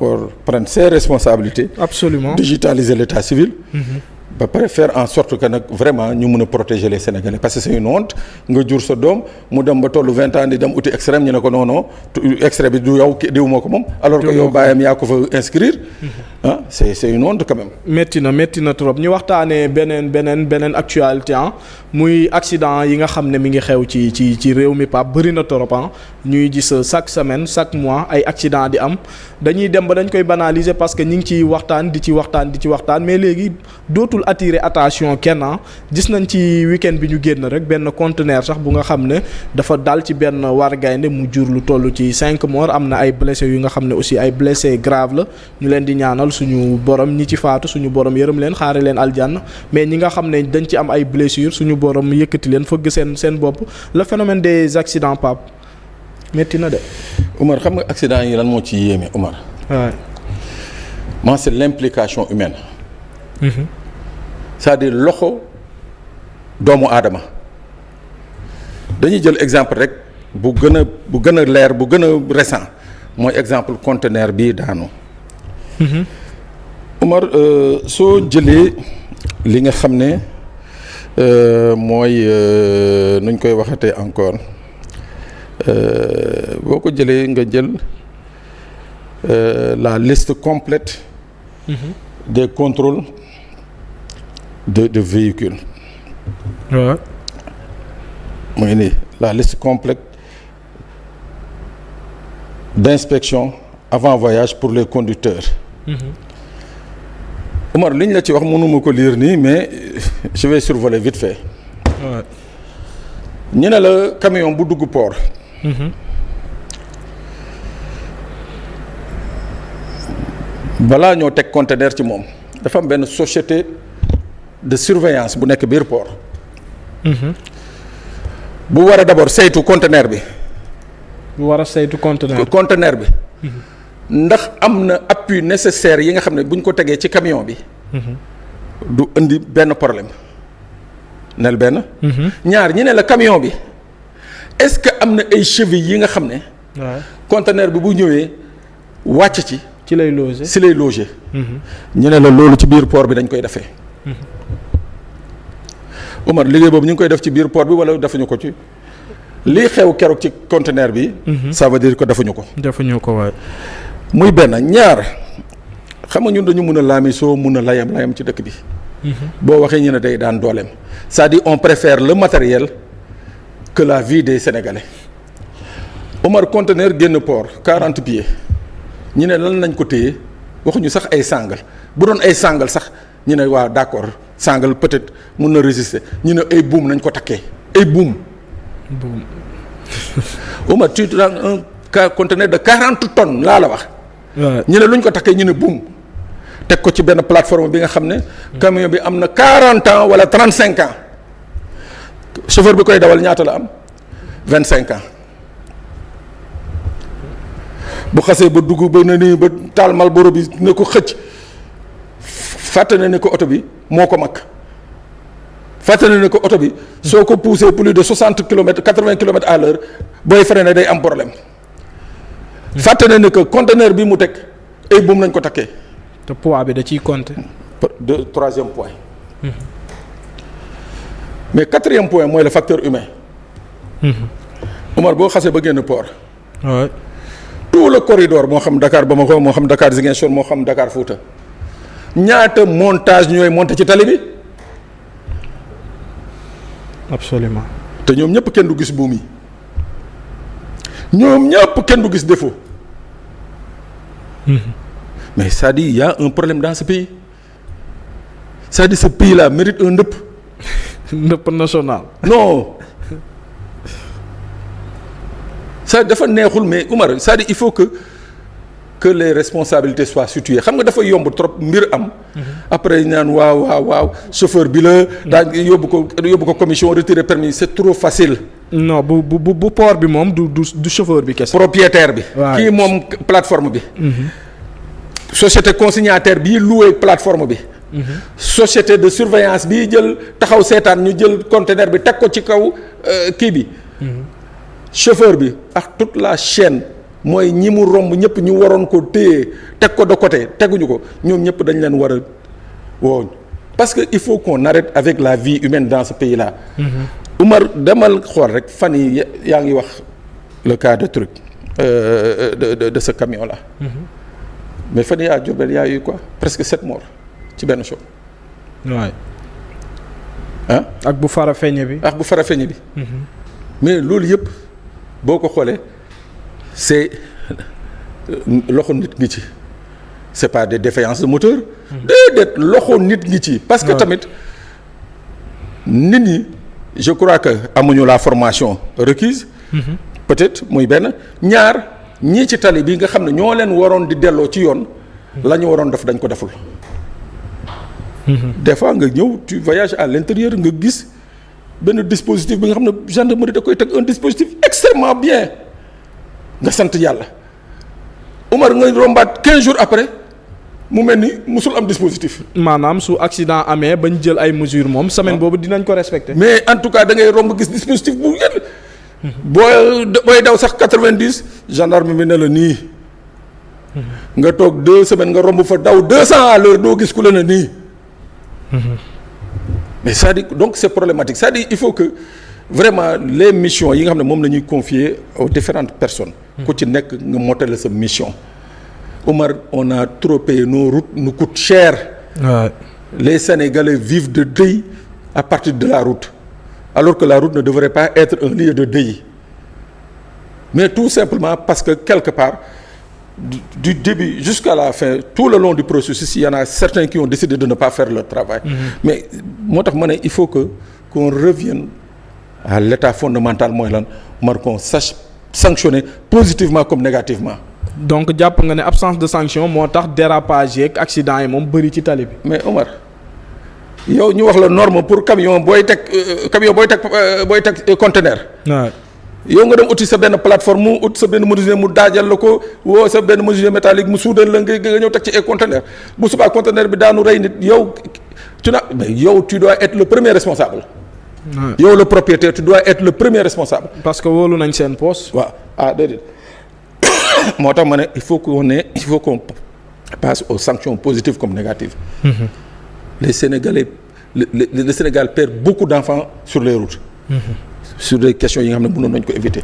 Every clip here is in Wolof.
encore prendre ses responsabilités. Absolument. Digitaliser l'état civil. ba pare faire en sorte que nag vraiment ñu mën a protéger les Sénégalais parce que c'est une honte nga jur sa doom mu dem ba tollu 20 ans di dem uti extrême ñu ne ko non non extrait bi du yow diw moo ko moom. alors que yow bàyyam yaa ko fa inscrire. ah c'est une honte quand même. métti na trop ñu waxtaanee beneen actualité muy accident yi nga xam ne mi ngi xew ci réew mi Pape bëri na trop ñuy gis chaque semaine chaque mois ay accident di am dañuy dem ba dañ koy banaliser parce que ñi ngi ciy waxtaan di ci waxtaan mais léegi dootul attirer attention kenn gis nañ ci week-end bi ñu génn rek benn conteneur sax bu nga xam ne dafa dal ci benn war gaynde mu jur lu toll ci 5 morts am na ay blessés yu nga xam ne aussi ay blessés graves la ñu leen di ñaanal suñu borom ñi ci faatu suñu borom yërëm leen xaare leen aljanna mais ñi nga xam ne dañ ci am ay blessures suñu borom yëkkati leen fëgg seen bopp le phénomène des accidents Pape métti na de. Omar xam nga accident yi lan moo ci yéeme Omar. waaw. moi c'est l'implication humaine. c'est-à-dire loxo doomu aadama dañuy jël exemple rek bu gën a leer bu gën a récent mooy exemple conteneur bii daanu. Omar soo jëlee li nga xam ne mooy nuñ koy waxatee encore boo ko jëlee nga jël la liste complète des contrôles de véhicules. Ouais. mu ngi nii la liste complète d'inspection avant voyage pour les conducteurs. Omar li ñu la ci wax mënuma ko lire nii mais je vais survoler vite fait. Ouais. ñu ne la camion bu dugg port. balaa ñoo teg conteneur ci moom dafa am benn société de surveillance bu nekk biir port. bu war a d'abord saytu conteneur bi. bu war a saytu conteneur bi. ndax am na appui nécessaire yi nga xam ne bu ñu ko tegee ci camion bi. du indi benn problème. nel benn. ñaar ñi ne la camion bi est-ce que am na ay chevilles yi nga xam ne. waaw conteneur bi bu ñëwee wàcc ci. ci lay loger si lay loger. ñu ne la loolu ci biir port bi dañ koy defee. Omar liggéey boobu ñu ngi koy def ci biir port bi wala defuñu ko ci lii xew keroog ci conteneur bi. ça veut dire que defuñu ko. defuñu ko waay. muy benn ñaar xam nga ñun dañu mun a laamisoo mun a layam ci dëkk bi. boo waxee ñu ne day daan dooleem c'est-à-dire on préfère le matériel que la vie des Sénégalais. Omar conteneur génn port 40 pieds ñu ne lan lañ ko téye waxuñu sax ay sangal bu doon ay sangal sax ñu ne waaw d'accord sangal peut-être mun na résister ñu ne ay buum nañ ko takkee ay buum. Omar tu dans un conteneur de 40 tonnes laa la wax. ñu ne luñ ko takkee ñu ne buum teg ko ci benn plateforme bi nga xam ne. camion bi am na 40 ans wala 35 ans chauffeur bi koy dawal ñaata la am 25 ans. bu xasee ba dugg ba ne nii ba taal Malboro bi ne ko xëcc fàtte na ne ko oto bi moo ko mag fàtte na ne ko oto bi soo ko poussé plus de 60 kilomètres 80 kilomètres à l'heure booy freiné day am problème fàtte na ne que conteneur bi mu teg ay buum nañ ko takkee. te poids bi da ciy compter. troisième point. mais quatrième point mooy le facteur humain. Omar boo xasee ba génn port. Ouais. tout le corridor moo xam Dakar Bamako moo xam Dakar Ziguinchor moo xam Dakar Fouta ñaata montage ñooy monté ci tali bi. absolument. te ñoom ñëpp kenn du gis buum yi ñoom ñëpp kenn du gis défaut. mais c'est-à-dire il y a un problème dans ce pays c'est-à-dire ce pays-là mérite un ndëpp. ndëpp national. non. ça dafa neexul mais Omar c'est-à-dire il faut que les responsabilités soient situées xam nga dafa yomb trop mbir am. après ñaan waaw chauffeur bi la. daa yóbbu ko commission retirer permis c'est trop facile. non bu port bi moom du chauffeur bi kese. propriétaire bi. kii moom plateforme bi. société consignataire bii loué plateforme bi. société de surveillance bii jël taxaw seetaan ñu jël conteneur bi teg ko ci kaw kii bi. chauffeur bi ak toute la chaîne mooy ñi mu romb ñëpp ñu waroon ko téye teg ko de côté teguñu ko ñoom ñëpp dañ leen war a woo parce que il faut qu'on arrête avec la vie humaine dans ce pays là. Oumar demal xool rek fan yi yaa ngi wax le cas de truc de ce camion là. Mais fan yii à Diourbel y a eu quoi presque 7 morts ci benn choc. waay. ah ak bu Farafeñe bi. ak bu Farafeñe bi. mais loolu yëpp boo ko xoolee c'est loxo nit ngi ci c'est pas des défaillances de moteur. déedéet loxo nit ngi ci. parce que tamit nit ñi je crois que amuñu la formation requise. peut-être muy benn ñaar. ñii ci tali bi nga xam ne ñoo leen waroon di delloo ci yoon la ñu waroon def dañ ko deful. Des fois nga ñëw tu voyages à l'intérieur nga gis benn dispositif bi nga xam ne gendarmerie da koy teg un dispositif extrêmement bien nga sant yàlla Oumar nga rombaat 15 jours après mu mel ni musul am dispositif. maanaam su accident amee bañ jël ay mesures moom semaine boobu dinañ ko respecter. mais en tout cas da ngay romb gis dispositif bu yenn. booy daw sax 90 gendarme bi ne la nii nga toog 2 semaines nga romb fa daw 200 à l'heure doo gis ku la ne nii mais c'est-à-dire donc c'est problématique c'est-à-dire il faut que vraiment les missions yi nga xam ne moom la ñuy confier aux différentes personnes ku ci nekk nga motale sa mission. Oumar on a trop payé nos routes nous coûtent cher. Ouais. Les Sénégalais vivent de deuil à partir de la route. Alors que la route ne devrait pas être un lieu de deuil. Mais tout simplement parce que quelque part, du début jusqu'à la fin, tout le long du processus, il y en a certains qui ont décidé de ne pas faire leur travail. Mais moo tax ma ne il faut qu'on revienne à l'état fondamental mooy lan qu'on sache sanctionner positivement comme négativement. Donc jàpp nga ne absence de sanction moo tax dérapage yeeg accident yi moom bëri ci tali bi. Mais Omar yow ñu wax la norme pour camion booy teg conteneur. waaw yow nga dem uti sa benn plateforme mu ut sa benn menuisier mu daajal la ko woo sa benn menuisier métallique mu suudal la nga ñëw teg ci ay conteneur bu subaa conteneur bi daanu rey nit yow tu dois être le premier responsable. yow le propriétaire tu dois être le premier responsable. parce que wóolu nañ seen poste. waaw déedéet moo tax ma ne il faut qu'on passe aux sanctions positives comme négatives. Les Sénégalais le Sénégal perd beaucoup d'enfants sur les routes. Sur des questions yi nga xam ne mënoon nañu ko éviter.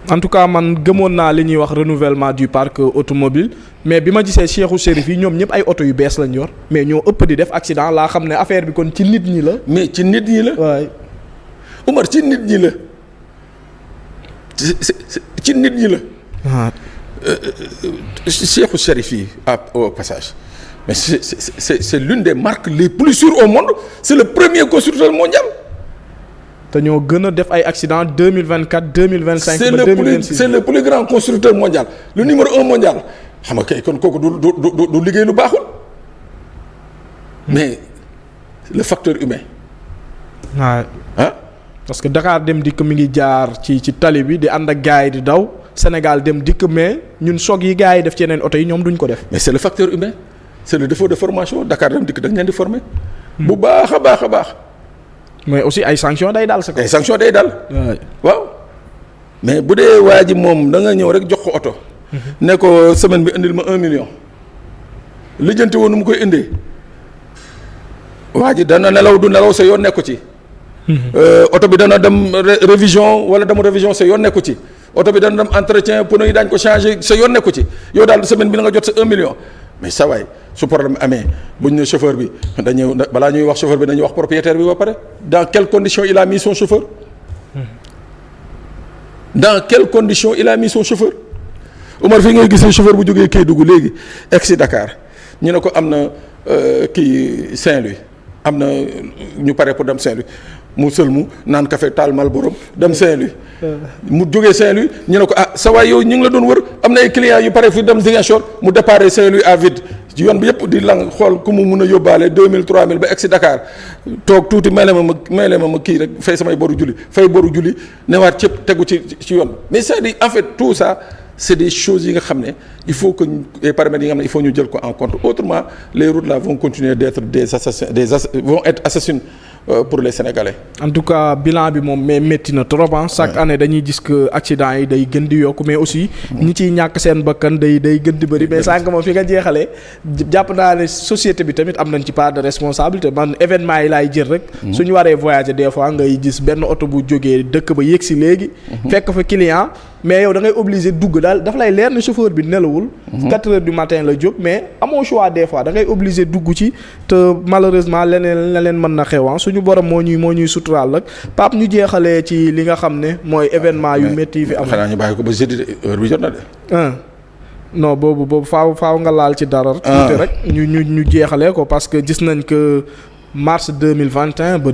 En tout cas man gëmoon naa li ñuy wax renouvellement du parc automobile mais bi ma gisee Cheikhou Chérif yi ñoom ñëpp ay oto yu bees lañ yor mais ñoo ëpp di def accident laa xam ne affaire bi kon ci nit ñi la. mais ci nit ñi la. waay Oumar ci nit ñi la ci nit ñi la. waaw Cheikhou Chérif yi au passage. Mais c'est l'une des marques les plus sûres au monde. C'est le premier constructeur mondial. te ñoo gën a def ay accidents 2024 2025 ba 2026. C'est le plus grand constructeur mondial le numéro 1 mondial xam nga kay kon kooku du liggéey lu baaxul. mais le facteur humain. waaw parce que Dakar dem dikk mi ngi jaar ci tali bi di ànd ak gars yi di daw Sénégal dem dikk mais ñun choc yi gars yi def ci yeneen oto yi ñoom duñ ko def. mais c'est le facteur humain. C'est le défaut de formation Dakar dem dikk da nga leen di former. bu baax a baax. mais aussi ay sanctions day dal sa kaw. ay sanctions day dal. waaw mais bu dee waa ji moom da nga ñëw rek jox ko oto. ne ko semaine bi indil ma 1 million. lijjanti woon nu mu koy indee. waa ji dana nelaw du nelaw sa yoon nekku ci. oto bi dana dem révision wala demu révision sa yoon nekku ci. oto bi dana dem entretien pneu yi daañu ko changer sa yoon nekku ci yow daal semaine bi da nga jot sa 1 million. mais ça waay su problème amee bu ñu ne chauffeur bi dañuy balaa ñuy wax chauffeur bi dañuy wax propriétaire bi ba pare dans quelles conditions il a mis son chauffeur. dans quelles conditions il a mis son chauffeur. Omar fii ngay gisee chauffeur bu jógee Kédougou léegi egg si Dakar ñu ne ko am na kii Saint-Louis am na ñu pare pour dem Saint-Louis mu sëlmu naan café taal Malboro dem Saint-Louis. mu jógee Saint-Louis ñu ne ko sa waay yow ñu ngi la doon wër am na ay clients yu pare fi dem Ziguinchor mu départ Saint-Louis à vide ci yoon bi yëpp di lang xool ku mu mun a yóbbaale 2000 3000 ba egg si Dakar toog tuuti may le ma kii rek fay samay boru julli newaat cëpp tegu ci yoon mais c'est-à-dire en fait tout ça c'est des choses yi nga xam ne il faut que les paramètres yi nga xam ne il faut ñu jël ko en compte autrement les routes là vont continuer d'être des assassins vont être assassins pour les Sénégalais. en tout cas bilan bi moom mais métti na trop chaque année dañuy gis que accident yi day gën di yokku mais aussi ñi ciy ñàkk seen bakkan day gën di bëri mais sànq moom fi nga jeexalee jàpp naa ne société bi tamit am nañ ci part de responsabilité man événement yi laay jël rek. suñu waree voyager des fois ngay gis benn oto bu jógee dëkk ba yegg si léegi. fekk fa client. mais yow da ngay obligé dugg daal dafa lay leer ne chauffeur bi nelawul. 4 heures du matin la jóg mais amoo choix des fois da ngay obligé dugg ci te malheureusement leneen mën na xew suñu borom moo ñuy suturaal rek Pape ñu jeexalee ci li nga xam ne mooy événement yu métti yi fi am. xanaa ñu bàyyi ko ba jeudi heure bi jot na de. non boobu faaw nga laal ci dara. tuuti rek ñu jeexalee ko parce que gis nañ que mars 2021 ba